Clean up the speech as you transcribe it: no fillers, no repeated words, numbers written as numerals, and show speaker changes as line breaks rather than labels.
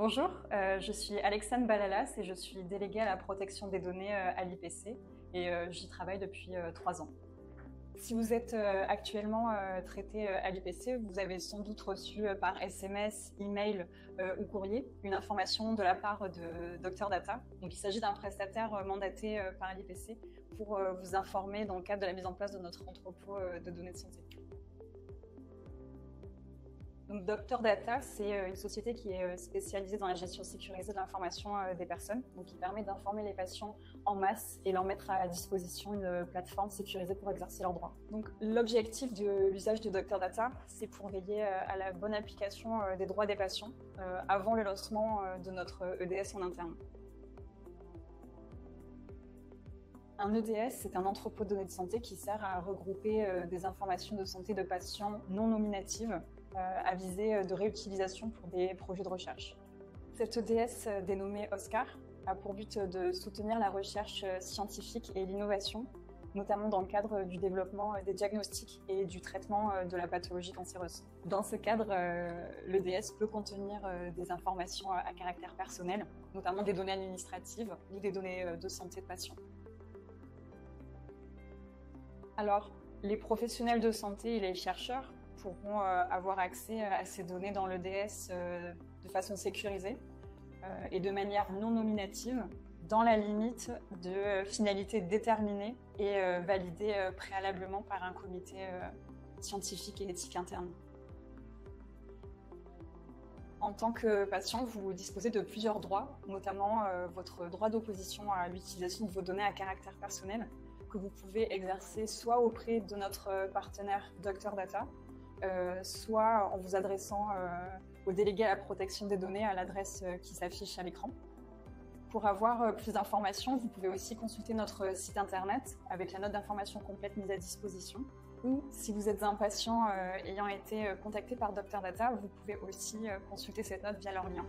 Bonjour, je suis Alexandre Balalas et je suis déléguée à la protection des données à l'IPC et j'y travaille depuis 3 ans. Si vous êtes actuellement traité à l'IPC, vous avez sans doute reçu par SMS, email ou courrier une information de la part de Dr Data. Donc, il s'agit d'un prestataire mandaté par l'IPC pour vous informer dans le cadre de la mise en place de notre entrepôt de données de santé. Donc, Dr Data, c'est une société qui est spécialisée dans la gestion sécurisée de l'information des personnes, donc qui permet d'informer les patients en masse et leur mettre à disposition une plateforme sécurisée pour exercer leurs droits. Donc, l'objectif de l'usage de Dr Data, c'est pour veiller à la bonne application des droits des patients avant le lancement de notre EDS en interne. Un EDS, c'est un entrepôt de données de santé qui sert à regrouper des informations de santé de patients non nominatives à visée de réutilisation pour des projets de recherche. Cet EDS, dénommé OSCAR, a pour but de soutenir la recherche scientifique et l'innovation, notamment dans le cadre du développement des diagnostics et du traitement de la pathologie cancéreuse. Dans ce cadre, l'EDS peut contenir des informations à caractère personnel, notamment des données administratives ou des données de santé de patients. Alors, les professionnels de santé et les chercheurs pourront avoir accès à ces données dans l'EDS de façon sécurisée et de manière non nominative, dans la limite de finalités déterminées et validées préalablement par un comité scientifique et éthique interne. En tant que patient, vous disposez de plusieurs droits, notamment votre droit d'opposition à l'utilisation de vos données à caractère personnel, que vous pouvez exercer soit auprès de notre partenaire Dr Data, soit en vous adressant au délégué à la protection des données à l'adresse qui s'affiche à l'écran. Pour avoir plus d'informations, vous pouvez aussi consulter notre site internet avec la note d'information complète mise à disposition. Ou si vous êtes un patient ayant été contacté par Dr Data, vous pouvez aussi consulter cette note via leur lien.